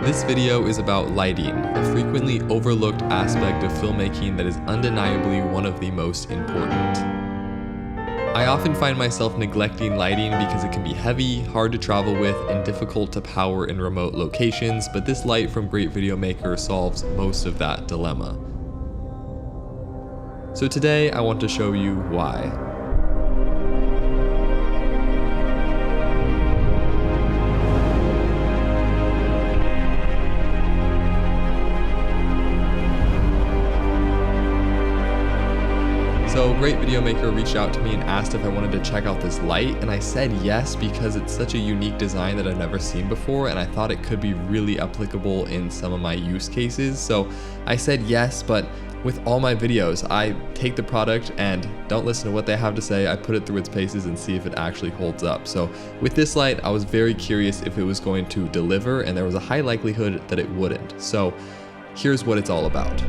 This video is about lighting, a frequently overlooked aspect of filmmaking that is undeniably one of the most important. I often find myself neglecting lighting because it can be heavy, hard to travel with, and difficult to power in remote locations, but this light from Great Video Maker solves most of that dilemma. So today I want to show you why. So Great Video Maker reached out to me and asked if I wanted to check out this light, and I said yes because it's such a unique design that I've never seen before, and I thought it could be really applicable in some of my use cases. So I said yes, but with all my videos, I take the product and don't listen to what they have to say. I put it through its paces and see if it actually holds up. So with this light, I was very curious if it was going to deliver, and there was a high likelihood that it wouldn't. So here's what it's all about.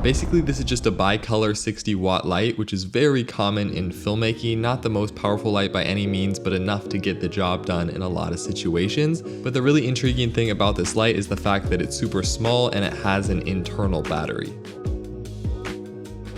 Basically, this is just a bicolor 60-watt light, which is very common in filmmaking. Not the most powerful light by any means, but enough to get the job done in a lot of situations. But the really intriguing thing about this light is the fact that it's super small and it has an internal battery.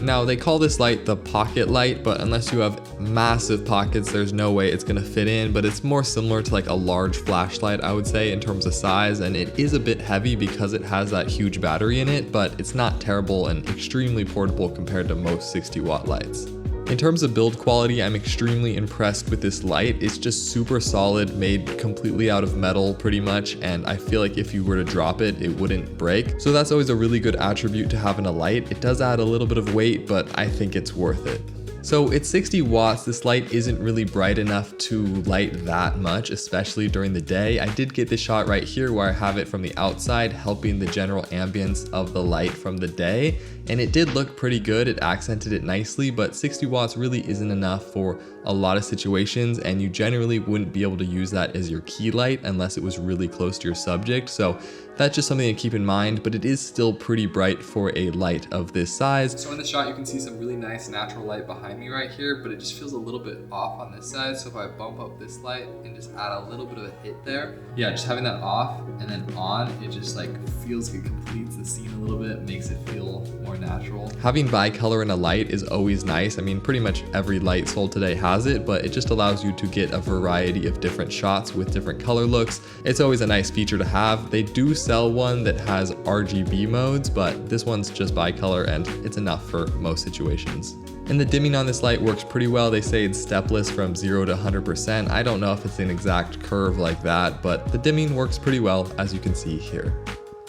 Now, they call this light the pocket light, but unless you have massive pockets, there's no way it's gonna fit in, but it's more similar to like a large flashlight, I would say, in terms of size, and it is a bit heavy because it has that huge battery in it, but it's not terrible and extremely portable compared to most 60-watt lights. In terms of build quality, I'm extremely impressed with this light. It's just super solid, made completely out of metal pretty much, and I feel like if you were to drop it, it wouldn't break. So that's always a really good attribute to have in a light. It does add a little bit of weight, but I think it's worth it. So it's 60 watts, this light isn't really bright enough to light that much, especially during the day. I did get this shot right here where I have it from the outside, helping the general ambience of the light from the day. And it did look pretty good, it accented it nicely, but 60 watts really isn't enough for a lot of situations, and you generally wouldn't be able to use that as your key light unless it was really close to your subject. So that's just something to keep in mind, but it is still pretty bright for a light of this size. So in the shot, you can see some really nice natural light behind me right here, but it just feels a little bit off on this side. So if I bump up this light and just add a little bit of a hit there, yeah, just having that off and then on, it just like feels like it completes the scene a little bit, makes it feel more natural. Having bicolor in a light is always nice. I mean, pretty much every light sold today has it, but it just allows you to get a variety of different shots with different color looks. It's always a nice feature to have. They do sell one that has RGB modes, but this one's just bicolor and it's enough for most situations. And the dimming on this light works pretty well. They say it's stepless from 0 to 100%. I don't know if it's an exact curve like that, but the dimming works pretty well, as you can see here.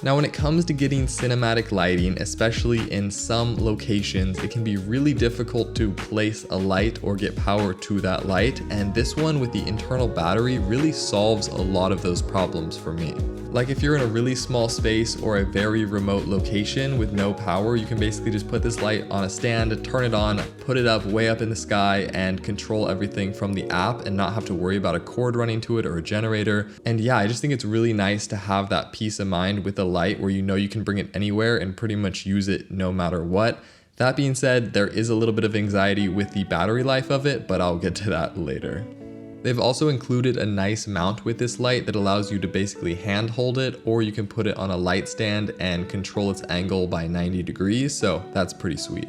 Now, when it comes to getting cinematic lighting, especially in some locations, it can be really difficult to place a light or get power to that light, and this one with the internal battery really solves a lot of those problems for me. Like if you're in a really small space or a very remote location with no power, you can basically just put this light on a stand, turn it on, put it up way up in the sky, and control everything from the app and not have to worry about a cord running to it or a generator. And yeah, I just think it's really nice to have that peace of mind with a light where you know you can bring it anywhere and pretty much use it no matter what. That being said, there is a little bit of anxiety with the battery life of it, but I'll get to that later. They've also included a nice mount with this light that allows you to basically hand hold it, or you can put it on a light stand and control its angle by 90 degrees, so that's pretty sweet.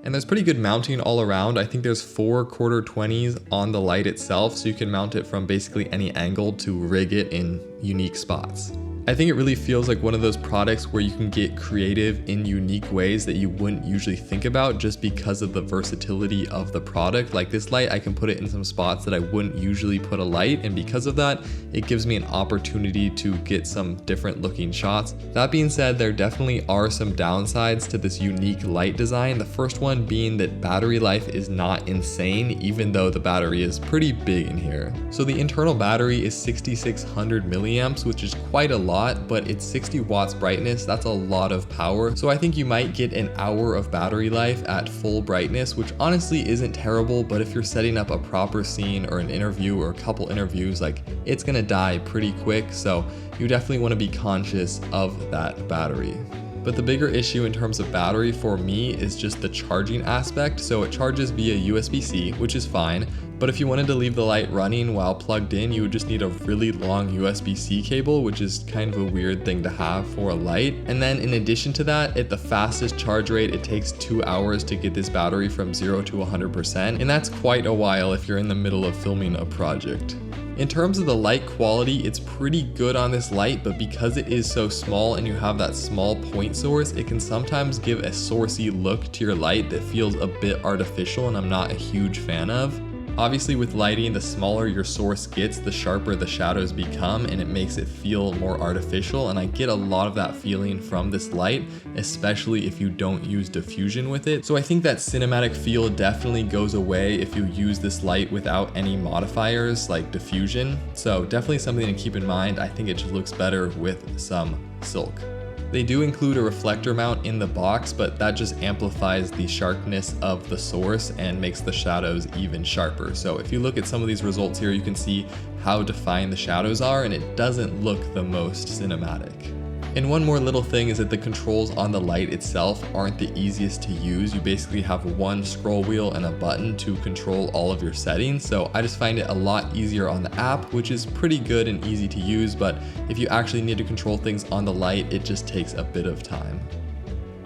And there's pretty good mounting all around. I think there's 4 quarter 20s on the light itself, so you can mount it from basically any angle to rig it in unique spots. I think it really feels like one of those products where you can get creative in unique ways that you wouldn't usually think about just because of the versatility of the product. Like this light, I can put it in some spots that I wouldn't usually put a light, and because of that, it gives me an opportunity to get some different looking shots. That being said, there definitely are some downsides to this unique light design. The first one being that battery life is not insane, even though the battery is pretty big in here. So the internal battery is 6600 milliamps, which is quite a lot, but it's 60 watts brightness. That's a lot of power. So I think you might get an hour of battery life at full brightness, which honestly isn't terrible, but if you're setting up a proper scene or an interview or a couple interviews, like it's gonna die pretty quick. So you definitely want to be conscious of that battery. But the bigger issue in terms of battery for me is just the charging aspect. So it charges via USB-C, which is fine. But if you wanted to leave the light running while plugged in, you would just need a really long USB-C cable, which is kind of a weird thing to have for a light. And then in addition to that, at the fastest charge rate, it takes 2 hours to get this battery from 0 to 100%. And that's quite a while if you're in the middle of filming a project. In terms of the light quality, it's pretty good on this light, but because it is so small and you have that small point source, it can sometimes give a sourcey look to your light that feels a bit artificial, and I'm not a huge fan of. Obviously with lighting, the smaller your source gets, the sharper the shadows become, and it makes it feel more artificial, and I get a lot of that feeling from this light, especially if you don't use diffusion with it. So I think that cinematic feel definitely goes away if you use this light without any modifiers like diffusion. So definitely something to keep in mind. I think it just looks better with some silk. They do include a reflector mount in the box, but that just amplifies the sharpness of the source and makes the shadows even sharper. So if you look at some of these results here, you can see how defined the shadows are, and it doesn't look the most cinematic. And one more little thing is that the controls on the light itself aren't the easiest to use. You basically have one scroll wheel and a button to control all of your settings. So I just find it a lot easier on the app, which is pretty good and easy to use. But if you actually need to control things on the light, it just takes a bit of time.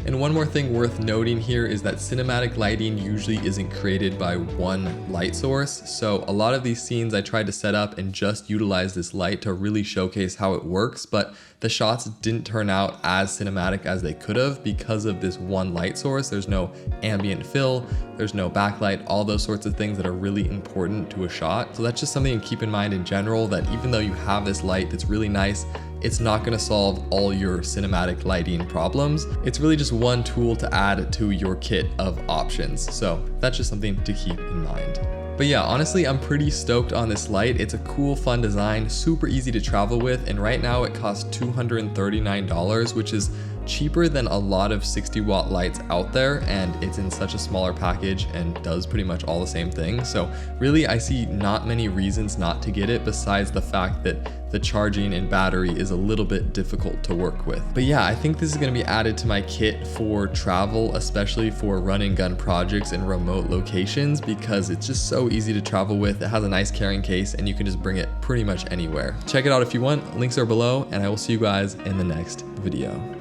And one more thing worth noting here is that cinematic lighting usually isn't created by one light source. So a lot of these scenes I tried to set up and just utilize this light to really showcase how it works, but the shots didn't turn out as cinematic as they could have because of this one light source. There's no ambient fill, there's no backlight, all those sorts of things that are really important to a shot. So that's just something to keep in mind in general, that even though you have this light that's really nice, it's not going to solve all your cinematic lighting problems. It's really just one tool to add to your kit of options. So that's just something to keep in mind. But yeah, honestly, I'm pretty stoked on this light. It's a cool, fun design, super easy to travel with, and right now it costs $239, which is cheaper than a lot of 60-watt lights out there, and it's in such a smaller package and does pretty much all the same thing. So really, I see not many reasons not to get it besides the fact that the charging and battery is a little bit difficult to work with. But yeah, I think this is going to be added to my kit for travel, especially for run and gun projects in remote locations, because it's just so easy to travel with. It has a nice carrying case and you can just bring it pretty much anywhere. Check it out if you want. Links are below, and I will see you guys in the next video.